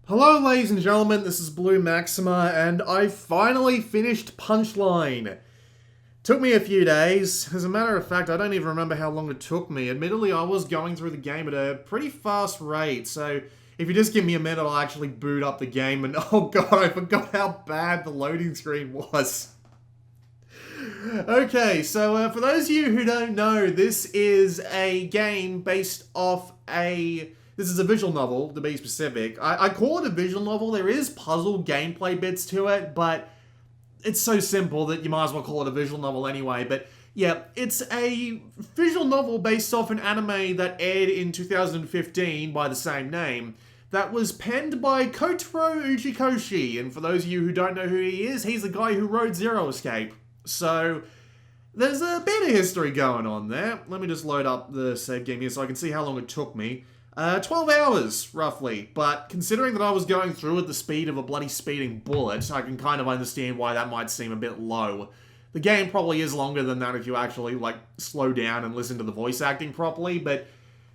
Hello, ladies and gentlemen, this is Blue Maxima, and I finally finished Punchline. Took me a few days. As a matter of fact, I don't even remember how long it took me. Admittedly, I was going through the game at a pretty fast rate, so if you just give me a minute, I'll actually boot up the game, and oh god, I forgot how bad the loading screen was. Okay, so for those of you who don't know, this is a game based off a... This is a visual novel, to be specific. I call it a visual novel. There is puzzle gameplay bits to it, but it's so simple that you might as well call it a visual novel anyway. But yeah, it's a visual novel based off an anime that aired in 2015 by the same name that was penned by Kotaro Uchikoshi. And for those of you who don't know who he is, he's the guy who wrote Zero Escape. So there's a bit of history going on there. Let me just load up the save game here so I can see how long it took me. 12 hours, roughly, but considering that I was going through at the speed of a bloody speeding bullet, I can kind of understand why that might seem a bit low. The game probably is longer than that if you actually, slow down and listen to the voice acting properly, but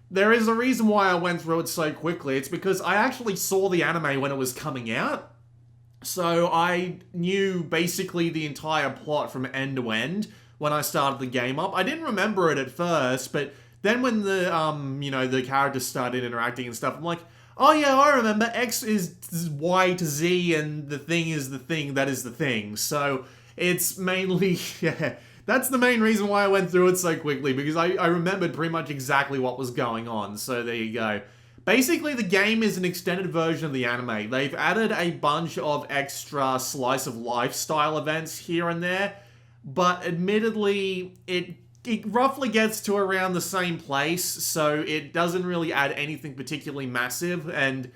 there is a reason why I went through it so quickly. It's because I actually saw the anime when it was coming out, so I knew basically the entire plot from end to end when I started the game up. I didn't remember it at first, but then when the, the characters started interacting and stuff, I'm like, oh yeah, I remember, X is Y to Z, and the thing is the thing that is the thing. So, it's mainly, yeah, that's the main reason why I went through it so quickly, because I remembered pretty much exactly what was going on, so there you go. Basically, the game is an extended version of the anime. They've added a bunch of extra slice of life style events here and there, but admittedly, it roughly gets to around the same place, so it doesn't really add anything particularly massive, and,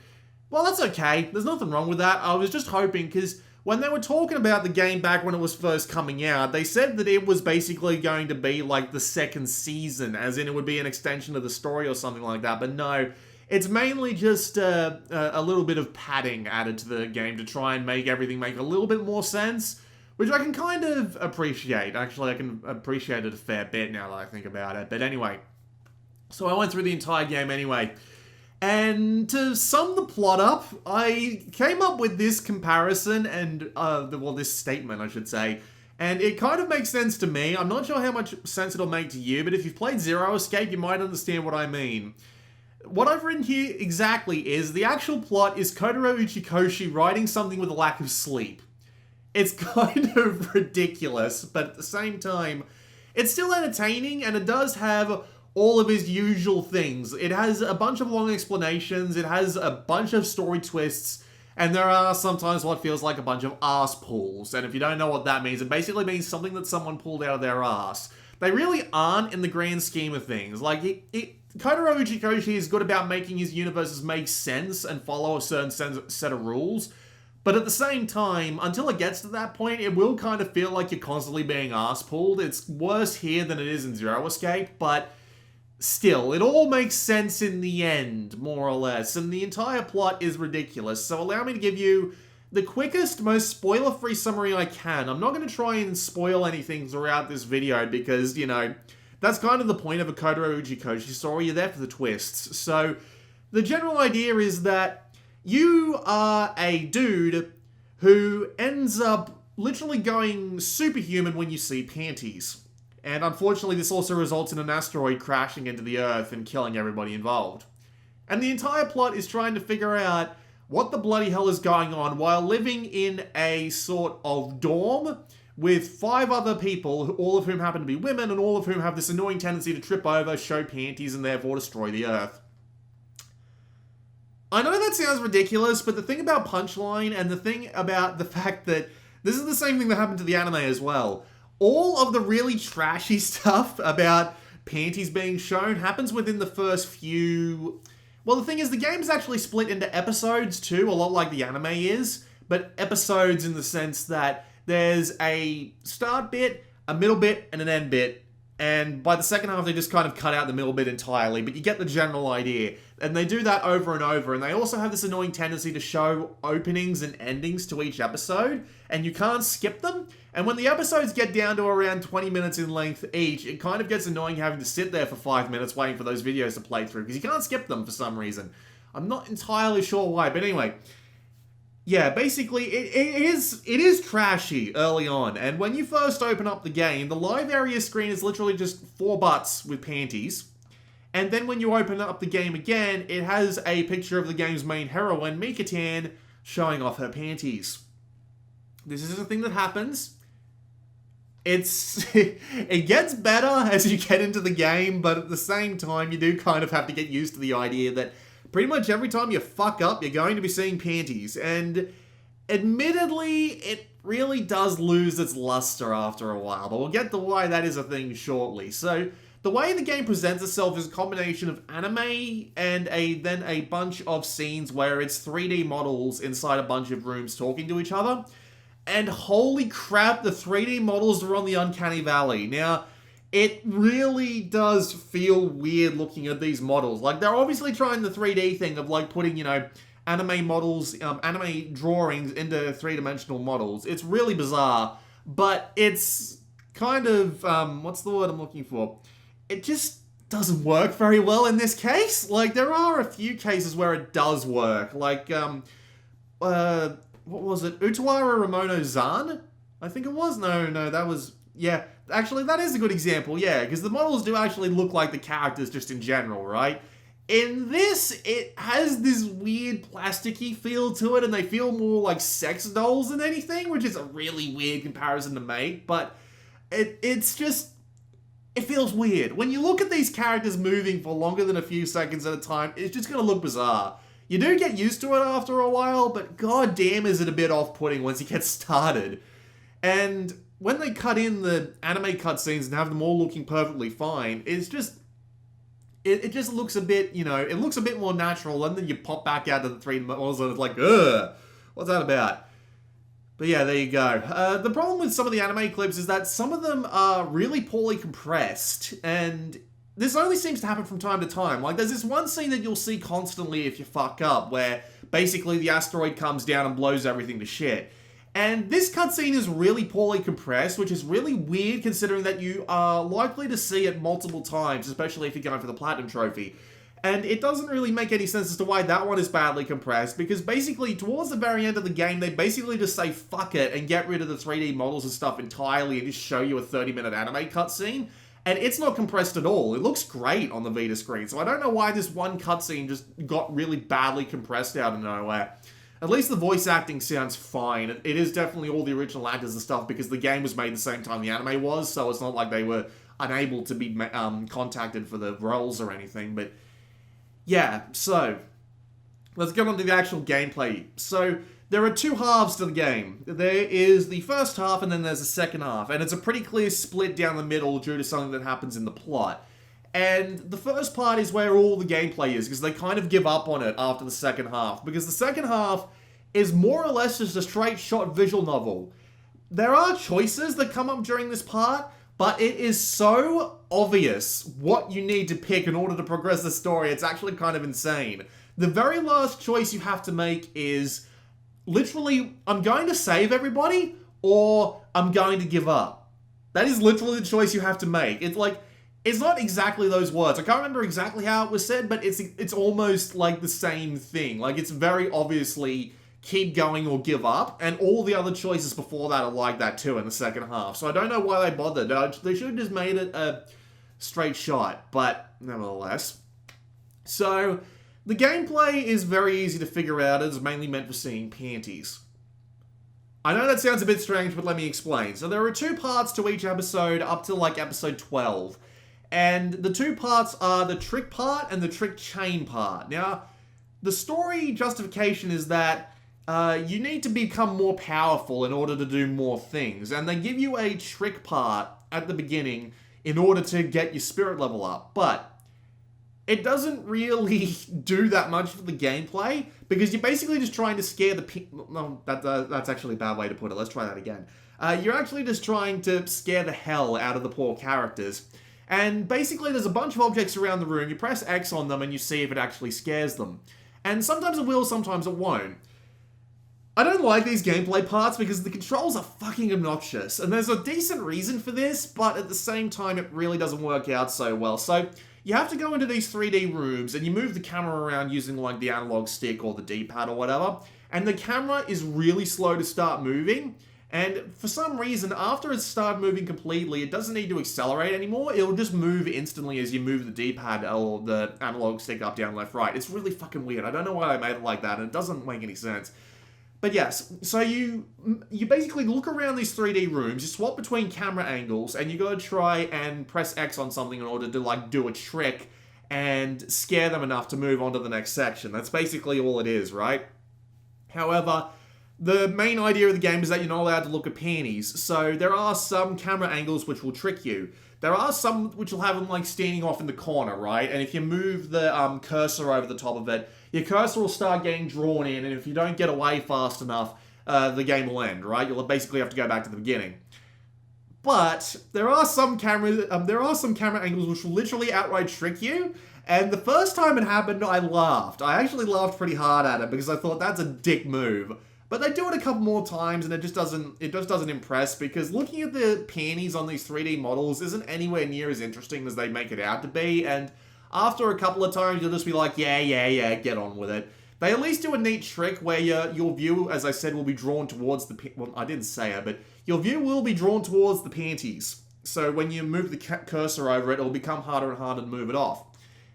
well, that's okay. There's nothing wrong with that. I was just hoping, because when they were talking about the game back when it was first coming out, they said that it was basically going to be like the second season, as in it would be an extension of the story or something like that, but no. It's mainly just a little bit of padding added to the game to try and make everything make a little bit more sense, which I can kind of appreciate. Actually, I can appreciate it a fair bit now that I think about it. But anyway, so I went through the entire game anyway. And to sum the plot up, I came up with this comparison and, this statement, I should say. And it kind of makes sense to me. I'm not sure how much sense it'll make to you, but if you've played Zero Escape, you might understand what I mean. What I've written here exactly is the actual plot is Kotaro Uchikoshi writing something with a lack of sleep. It's kind of ridiculous, but at the same time, it's still entertaining, and it does have all of his usual things. It has a bunch of long explanations, it has a bunch of story twists, and there are sometimes what feels like a bunch of arse pulls. And if you don't know what that means, it basically means something that someone pulled out of their arse. They really aren't in the grand scheme of things. Kotaro Uchikoshi is good about making his universes make sense and follow a certain set of rules. But at the same time, until it gets to that point, it will kind of feel like you're constantly being arse-pulled. It's worse here than it is in Zero Escape, but still, it all makes sense in the end, more or less, and the entire plot is ridiculous. So allow me to give you the quickest, most spoiler-free summary I can. I'm not going to try and spoil anything throughout this video because, that's kind of the point of a Kotaro Uchikoshi story. You're there for the twists. So the general idea is that you are a dude who ends up literally going superhuman when you see panties. And unfortunately, this also results in an asteroid crashing into the Earth and killing everybody involved. And the entire plot is trying to figure out what the bloody hell is going on while living in a sort of dorm with 5 other people, all of whom happen to be women, and all of whom have this annoying tendency to trip over, show panties, and therefore destroy the Earth. I know that sounds ridiculous, but the thing about Punchline and the thing about the fact that this is the same thing that happened to the anime as well. All of the really trashy stuff about panties being shown happens within the first few... Well, the thing is, the game's actually split into episodes too, a lot like the anime is, but episodes in the sense that there's a start bit, a middle bit, and an end bit. And by the second half, they just kind of cut out the middle bit entirely, but you get the general idea. And they do that over and over, and they also have this annoying tendency to show openings and endings to each episode, and you can't skip them. And when the episodes get down to around 20 minutes in length each, it kind of gets annoying having to sit there for 5 minutes waiting for those videos to play through, because you can't skip them for some reason. I'm not entirely sure why, but anyway, yeah, basically, it is trashy early on, and when you first open up the game, the live area screen is literally just four butts with panties, and then when you open up the game again, it has a picture of the game's main heroine, Mika-tan, showing off her panties. This is a thing that happens. It gets better as you get into the game, but at the same time, you do kind of have to get used to the idea that pretty much every time you fuck up, you're going to be seeing panties. And admittedly, it really does lose its luster after a while, but we'll get to why that is a thing shortly. So, the way the game presents itself is a combination of anime and then a bunch of scenes where it's 3D models inside a bunch of rooms talking to each other. And holy crap, the 3D models are on the Uncanny Valley. Now, it really does feel weird looking at these models. Like, they're obviously trying the 3D thing of, like, putting, anime models, anime drawings into three-dimensional models. It's really bizarre, but it's kind of, what's the word I'm looking for? It just doesn't work very well in this case. Like, there are a few cases where it does work. Like, what was it? Utawara Ramono Zan? I think it was? No, that was... Yeah, actually, that is a good example, yeah, because the models do actually look like the characters just in general, right? In this, it has this weird plasticky feel to it, and they feel more like sex dolls than anything, which is a really weird comparison to make, but it's just... It feels weird. When you look at these characters moving for longer than a few seconds at a time, it's just going to look bizarre. You do get used to it after a while, but goddamn is it a bit off-putting once you get started. And when they cut in the anime cutscenes and have them all looking perfectly fine, it's just... It just looks a bit, it looks a bit more natural, and then you pop back out to the 3D models and it's like, ugh, what's that about? But yeah, there you go. The problem with some of the anime clips is that some of them are really poorly compressed, and this only seems to happen from time to time. Like, there's this one scene that you'll see constantly if you fuck up, where basically the asteroid comes down and blows everything to shit. And this cutscene is really poorly compressed, which is really weird considering that you are likely to see it multiple times, especially if you're going for the Platinum Trophy. And it doesn't really make any sense as to why that one is badly compressed, because basically, towards the very end of the game, they basically just say fuck it and get rid of the 3D models and stuff entirely and just show you a 30-minute anime cutscene. And it's not compressed at all. It looks great on the Vita screen, so I don't know why this one cutscene just got really badly compressed out of nowhere. At least the voice acting sounds fine. It is definitely all the original actors and stuff, because the game was made the same time the anime was, so it's not like they were unable to be contacted for the roles or anything, but... Yeah, so, let's get on to the actual gameplay. So, there are two halves to the game. There is the first half, and then there's the second half. And it's a pretty clear split down the middle due to something that happens in the plot. And the first part is where all the gameplay is, because they kind of give up on it after the second half. Because the second half is more or less just a straight shot visual novel. There are choices that come up during this part, but it is so obvious what you need to pick in order to progress the story, it's actually kind of insane. The very last choice you have to make is literally, I'm going to save everybody, or I'm going to give up. That is literally the choice you have to make. It's like, it's not exactly those words. I can't remember exactly how it was said, but it's almost like the same thing. Like, it's very obviously keep going or give up, and all the other choices before that are like that too in the second half. So I don't know why they bothered. They should have just made it a straight shot, but nevertheless. So, the gameplay is very easy to figure out. It's mainly meant for seeing panties. I know that sounds a bit strange, but let me explain. So there are two parts to each episode, up to like episode 12. And the two parts are the trick part and the trick chain part. Now, the story justification is that you need to become more powerful in order to do more things. And they give you a trick part at the beginning in order to get your spirit level up. But it doesn't really do that much for the gameplay, because you're basically just trying to scare the people. No, that's actually a bad way to put it. Let's try that again. You're actually just trying to scare the hell out of the poor characters. And basically there's a bunch of objects around the room. You press X on them and you see if it actually scares them. And sometimes it will, sometimes it won't. I don't like these gameplay parts because the controls are fucking obnoxious, and there's a decent reason for this, but at the same time it really doesn't work out so well. So, you have to go into these 3D rooms and you move the camera around using like the analog stick or the D-pad or whatever, and the camera is really slow to start moving. And for some reason, after it's started moving completely, it doesn't need to accelerate anymore. It'll just move instantly as you move the D-pad or the analog stick up, down, left, right. It's really fucking weird. I don't know why I made it like that, and it doesn't make any sense. But yes, so you basically look around these 3D rooms, you swap between camera angles, and you gotta try and press X on something in order to like do a trick and scare them enough to move on to the next section. That's basically all it is, right? However, the main idea of the game is that you're not allowed to look at panties, so there are some camera angles which will trick you. There are some which will have them like standing off in the corner, right? And if you move the cursor over the top of it, your cursor will start getting drawn in, and if you don't get away fast enough, the game will end, right? You'll basically have to go back to the beginning. But there are some camera angles which will literally outright trick you. And the first time it happened, I laughed. I actually laughed pretty hard at it because I thought that's a dick move. But they do it a couple more times and it just doesn't impress, because looking at the panties on these 3D models isn't anywhere near as interesting as they make it out to be, and after a couple of times you'll just be like, yeah, get on with it. They at least do a neat trick where your view, as I said, will be drawn towards the... Well, I didn't say it, but your view will be drawn towards the panties. So when you move the cursor over it, it'll become harder and harder to move it off.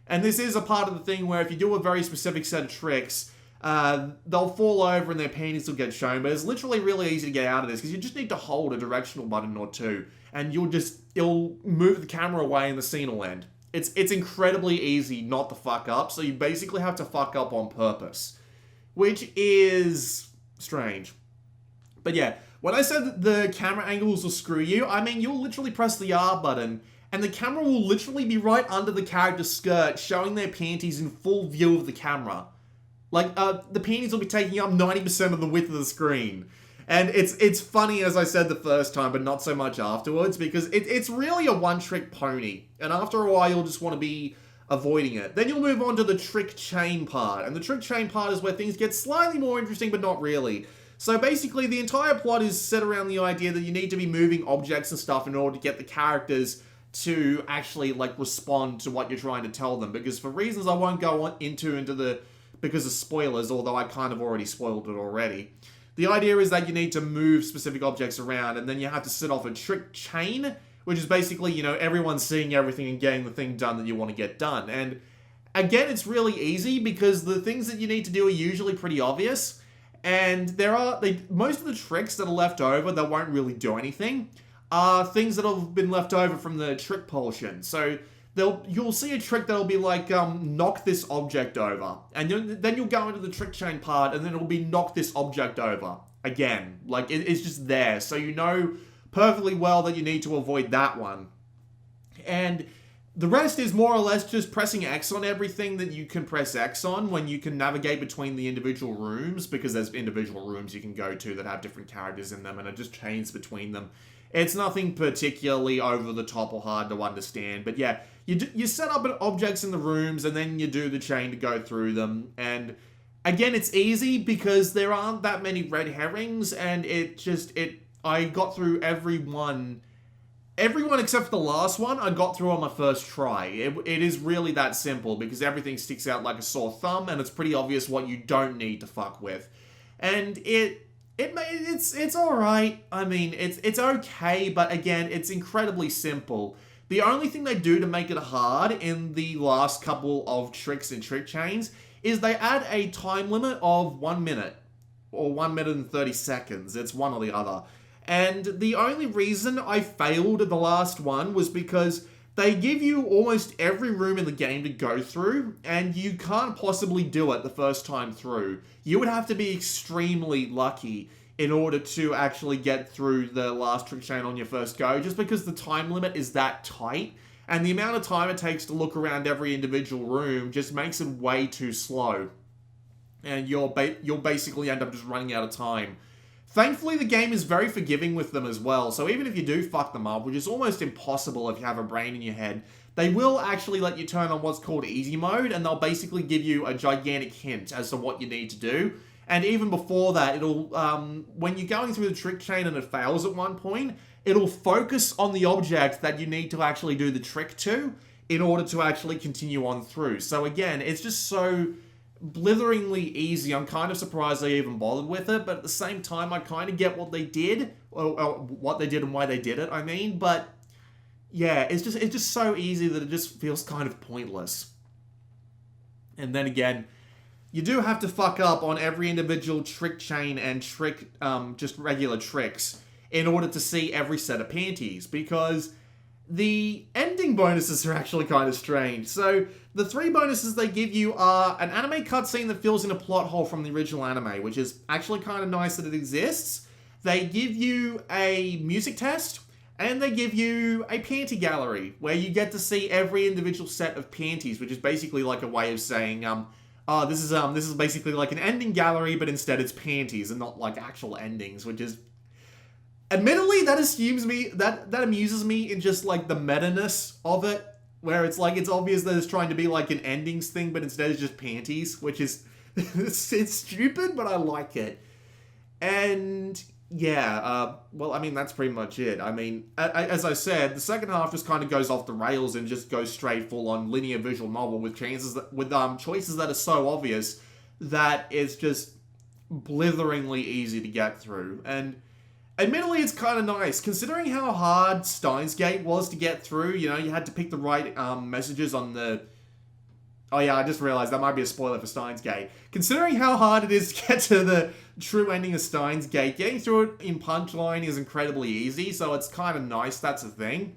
And this is a part of the thing where if you do a very specific set of tricks, they'll fall over and their panties will get shown, but it's literally really easy to get out of this because you just need to hold a directional button or two and it'll move the camera away and the scene will end. It's incredibly easy not to fuck up, so you basically have to fuck up on purpose, which is strange. But yeah, when I said that the camera angles will screw you, I mean you'll literally press the R button and the camera will literally be right under the character's skirt, showing their panties in full view of the camera. Like, the panties will be taking up 90% of the width of the screen. And it's funny, as I said the first time, but not so much afterwards, because it's really a one-trick pony. And after a while, you'll just want to be avoiding it. Then you'll move on to the trick chain part. And the trick chain part is where things get slightly more interesting, but not really. So basically, the entire plot is set around the idea that you need to be moving objects and stuff in order to get the characters to actually, like, respond to what you're trying to tell them. Because for reasons I won't go into because of spoilers, although I kind of already spoiled it already. The idea is that you need to move specific objects around, and then you have to set off a trick chain, which is basically, you know, everyone seeing everything and getting the thing done that you want to get done. And again, it's really easy because the things that you need to do are usually pretty obvious, and most of the tricks that are left over that won't really do anything are things that have been left over from the trick portion. So you'll see a trick that'll be like, knock this object over. And then you'll go into the trick chain part, and then it'll be knock this object over. Again. Like, it's just there. So you know perfectly well that you need to avoid that one. And the rest is more or less just pressing X on everything that you can press X on when you can navigate between the individual rooms, because there's individual rooms you can go to that have different characters in them, and it just chains between them. It's nothing particularly over the top or hard to understand, but yeah, you set up objects in the rooms and then you do the chain to go through them. And again, it's easy because there aren't that many red herrings, and I got through everyone except for the last one, I got through on my first try. It is really that simple because everything sticks out like a sore thumb, and it's pretty obvious what you don't need to fuck with. And it's alright. I mean, it's okay, but again, it's incredibly simple. The only thing they do to make it hard in the last couple of tricks and trick chains is they add a time limit of 1 minute, or 1 minute and 30 seconds. It's one or the other. And the only reason I failed the last one was because they give you almost every room in the game to go through, and you can't possibly do it the first time through. You would have to be extremely lucky in order to actually get through the last trick chain on your first go, just because the time limit is that tight, and the amount of time it takes to look around every individual room just makes it way too slow. And you'll basically end up just running out of time. Thankfully, the game is very forgiving with them as well, so even if you do fuck them up, which is almost impossible if you have a brain in your head, they will actually let you turn on what's called easy mode, and they'll basically give you a gigantic hint as to what you need to do. And even before that, it'll, when you're going through the trick chain and it fails at one point, it'll focus on the object that you need to actually do the trick to, in order to actually continue on through. So again, it's just so blitheringly easy. I'm kind of surprised they even bothered with it, but at the same time, I kind of get what they did, or what they did and why they did it, I mean, but yeah, it's just so easy that it just feels kind of pointless. And then again, you do have to fuck up on every individual trick chain and just regular tricks in order to see every set of panties, because the ending bonuses are actually kind of strange. So, the 3 bonuses they give you are an anime cutscene that fills in a plot hole from the original anime, which is actually kind of nice that it exists. They give you a music test, and they give you a panty gallery, where you get to see every individual set of panties, which is basically like a way of saying, this is basically like an ending gallery, but instead it's panties and not like actual endings, which is, admittedly, that amuses me in just like the meta-ness of it, where it's like, it's obvious that it's trying to be like an endings thing, but instead it's just panties, which is, it's stupid, but I like it. And yeah, well, I mean, that's pretty much it. I mean, as I said, the second half just kind of goes off the rails and just goes straight full-on linear visual novel with choices that are so obvious that it's just blitheringly easy to get through. And admittedly, it's kind of nice, considering how hard Steins Gate was to get through. You know, you had to pick the right messages on the... Oh yeah, I just realized that might be a spoiler for Steins Gate. Considering how hard it is to get to the true ending of Steins Gate, getting through it in Punchline is incredibly easy, so it's kind of nice, that's a thing.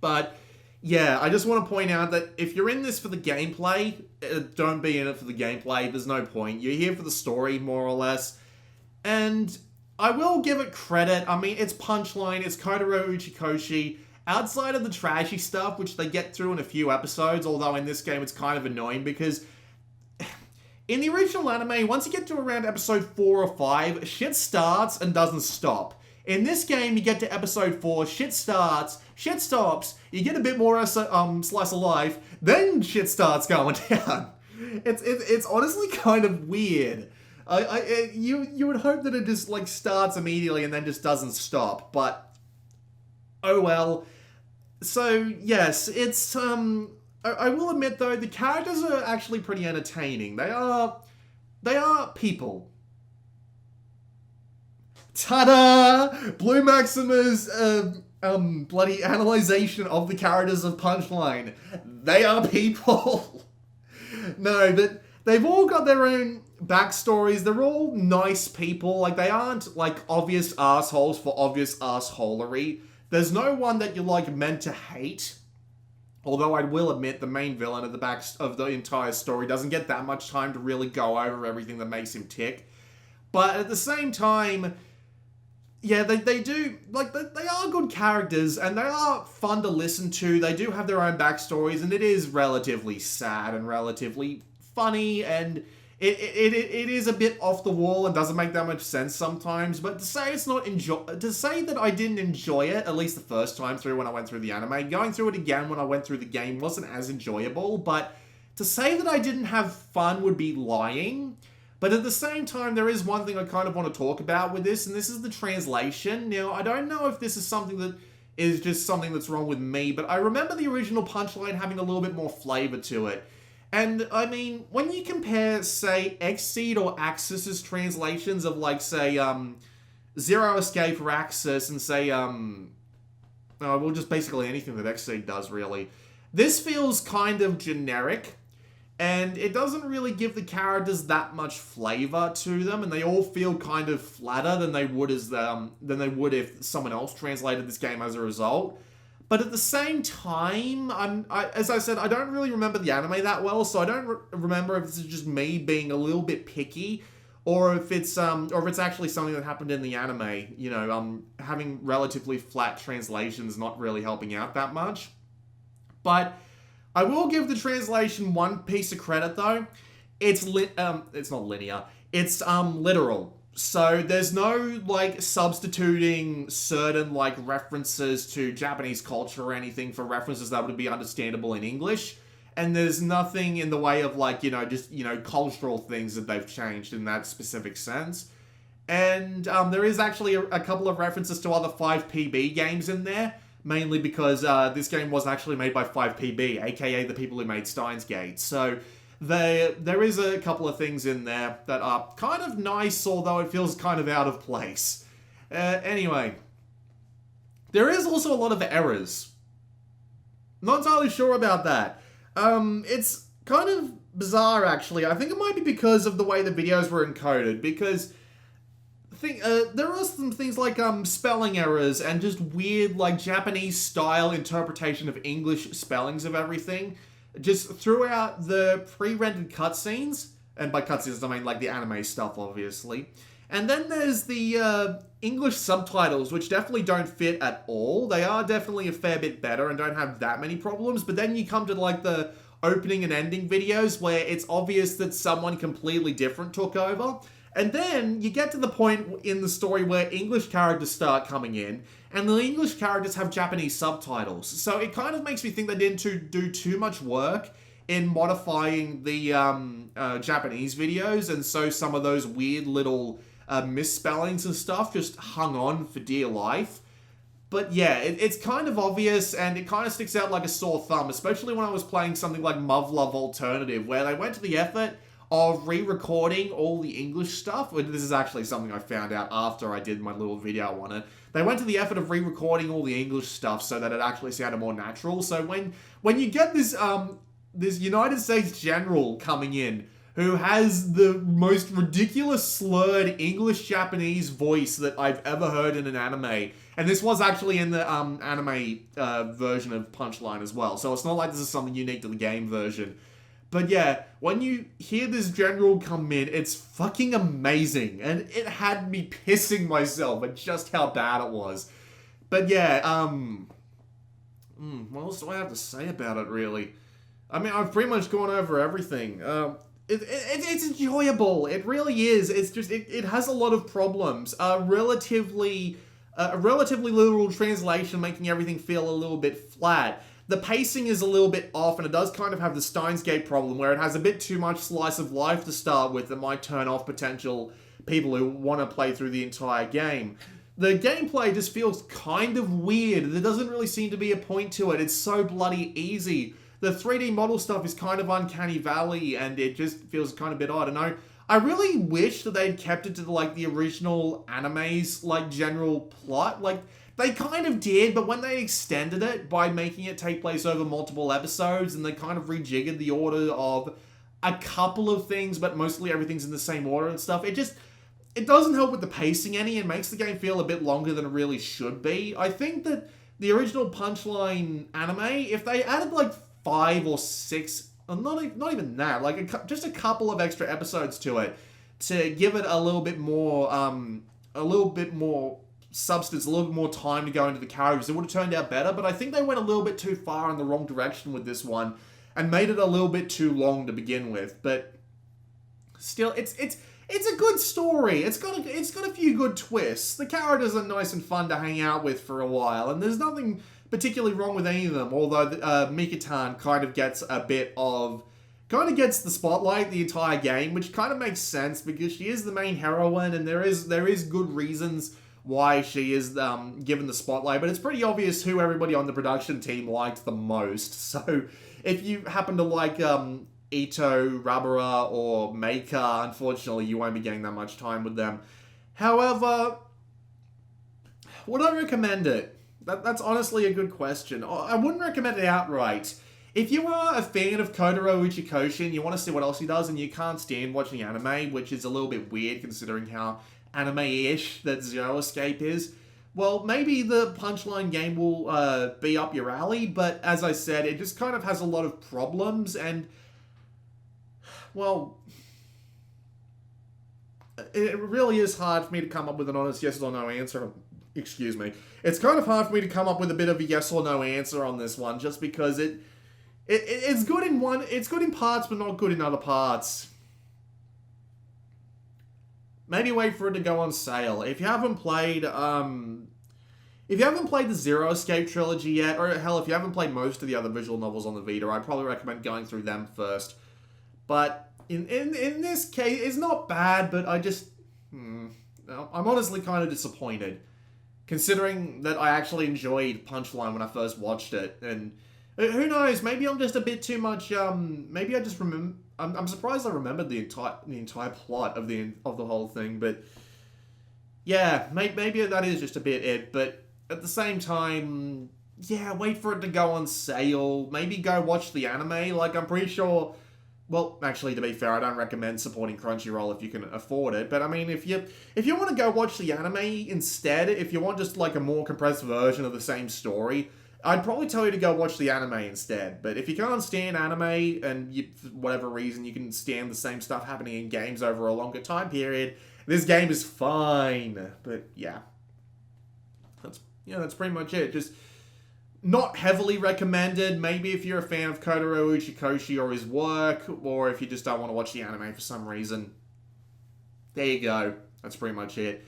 But yeah, I just want to point out that if you're in this for the gameplay, don't be in it for the gameplay. There's no point. You're here for the story, more or less. And I will give it credit. I mean, it's Punchline, it's Kotaro Uchikoshi. Outside of the trashy stuff, which they get through in a few episodes, although in this game it's kind of annoying because in the original anime, once you get to around episode 4 or 5, shit starts and doesn't stop. In this game, you get to episode 4, shit starts, shit stops, you get a bit more slice of life, then shit starts going down. It's honestly kind of weird. You would hope that it just like starts immediately and then just doesn't stop, but oh well. So, yes, it's, I will admit, though, the characters are actually pretty entertaining. They are people. Ta-da! Blue Maxima's, bloody analyzation of the characters of Punchline. They are people. No, but they've all got their own backstories. They're all nice people. Like, they aren't, like, obvious assholes for obvious assholery. There's no one that you're, like, meant to hate. Although I will admit the main villain at the back of the entire story doesn't get that much time to really go over everything that makes him tick. But at the same time, yeah, they do, like, they are good characters, and they are fun to listen to. They do have their own backstories, and it is relatively sad and relatively funny, and it is a bit off the wall and doesn't make that much sense sometimes, but to say that I didn't enjoy it, at least the first time through when I went through the anime, going through it again when I went through the game wasn't as enjoyable, but to say that I didn't have fun would be lying. But at the same time, there is one thing I kind of want to talk about with this, and this is the translation. Now, I don't know if this is something that is just something that's wrong with me, but I remember the original Punchline having a little bit more flavor to it. And, I mean, when you compare, say, Xseed or Axis's translations of, like, say, Zero Escape or Axis and, say, well, just basically anything that Xseed does, really. This feels kind of generic, and it doesn't really give the characters that much flavor to them, and they all feel kind of flatter than they would if someone else translated this game as a result. But at the same time, as I said, I don't really remember the anime that well, so I don't remember if this is just me being a little bit picky, or if it's actually something that happened in the anime. You know, having relatively flat translations not really helping out that much. But I will give the translation one piece of credit though. It's not linear. It's literal. So there's no, like, substituting certain, like, references to Japanese culture or anything for references that would be understandable in English. And there's nothing in the way of, like, you know, just, you know, cultural things that they've changed in that specific sense. And there is actually a couple of references to other 5PB games in there. mainly because this game was actually made by 5PB, aka the people who made Steins Gate. So there is a couple of things in there that are kind of nice, although it feels kind of out of place. Anyway, there is also a lot of errors. Not entirely sure about that. It's kind of bizarre, actually. I think it might be because of the way the videos were encoded, because there are some things like spelling errors and just weird, like, Japanese-style interpretation of English spellings of everything. Just throughout the pre-rendered cutscenes, and by cutscenes I mean like the anime stuff, obviously. And then there's the English subtitles, which definitely don't fit at all. They are definitely a fair bit better and don't have that many problems, but then you come to like the opening and ending videos where it's obvious that someone completely different took over. And then you get to the point in the story where English characters start coming in, and the English characters have Japanese subtitles. So it kind of makes me think they didn't do too much work in modifying the Japanese videos, and so some of those weird little misspellings and stuff just hung on for dear life. But yeah, it's kind of obvious, and it kind of sticks out like a sore thumb, especially when I was playing something like Muv-Luv Alternative, where they went to the effort of re-recording all the English stuff. This is actually something I found out after I did my little video on it. They went to the effort of re-recording all the English stuff so that it actually sounded more natural. So when you get this this United States general coming in who has the most ridiculous slurred English-Japanese voice that I've ever heard in an anime, and this was actually in the anime version of Punchline as well, so it's not like this is something unique to the game version. But yeah, when you hear this general come in, it's fucking amazing. And it had me pissing myself at just how bad it was. But yeah, what else do I have to say about it, really? I mean, I've pretty much gone over everything. It's enjoyable. It really is. It's just, it has a lot of problems. A relatively literal translation making everything feel a little bit flat. The pacing is a little bit off, and it does kind of have the Steins Gate problem, where it has a bit too much slice of life to start with that might turn off potential people who want to play through the entire game. The gameplay just feels kind of weird. There doesn't really seem to be a point to it. It's so bloody easy. The 3D model stuff is kind of uncanny valley, and it just feels kind of a bit odd. And I really wish that they'd kept it to the original anime's general plot. They kind of did, but when they extended it by making it take place over multiple episodes, and they kind of rejiggered the order of a couple of things, but mostly everything's in the same order and stuff, it doesn't help with the pacing any, and makes the game feel a bit longer than it really should be. I think that the original Punchline anime, if they added 5 or 6, not even that, just a couple of extra episodes to it, to give it a little bit more substance, a little bit more time to go into the characters, it would have turned out better. But I think they went a little bit too far in the wrong direction with this one and made it a little bit too long to begin with. But still, it's a good story. It's got a few good twists. The characters are nice and fun to hang out with for a while, and there's nothing particularly wrong with any of them, although Mikatan kind of gets the spotlight the entire game, which kind of makes sense because she is the main heroine, and there is good reasons why she is given the spotlight, but it's pretty obvious who everybody on the production team liked the most. So if you happen to like Ito, Rabara, or Meika, unfortunately you won't be getting that much time with them. However, would I recommend it? That's honestly a good question. I wouldn't recommend it outright. If you are a fan of Kotaro Uchikoshi and you want to see what else he does, and you can't stand watching anime, which is a little bit weird considering how anime-ish that Zero Escape is, well, maybe the Punchline game will be up your alley, but as I said, it just kind of has a lot of problems, and, well, it really is hard for me to come up with an honest yes or no answer. Excuse me. It's kind of hard for me to come up with a bit of a yes or no answer on this one, just because it's good in parts, but not good in other parts. Maybe wait for it to go on sale. If you haven't played the Zero Escape trilogy yet, or hell, if you haven't played most of the other visual novels on the Vita, I'd probably recommend going through them first. But in this case, it's not bad, but I'm honestly kind of disappointed. considering that I actually enjoyed Punchline when I first watched it. And who knows, maybe I'm just a bit too much, maybe I just remember, I'm surprised I remembered the entire plot of the whole thing, but yeah, maybe that is just a bit it, but at the same time, yeah, wait for it to go on sale, maybe go watch the anime, like, I'm pretty sure, well, actually, to be fair, I don't recommend supporting Crunchyroll if you can afford it, but I mean, if you want to go watch the anime instead, if you want just, like, a more compressed version of the same story, I'd probably tell you to go watch the anime instead, but if you can't stand anime, and for whatever reason you can stand the same stuff happening in games over a longer time period, this game is fine. But yeah, that's pretty much it. Just not heavily recommended. Maybe if you're a fan of Kotaro Uchikoshi or his work, or if you just don't want to watch the anime for some reason. There you go. That's pretty much it.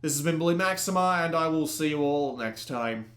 This has been Bully Maxima, and I will see you all next time.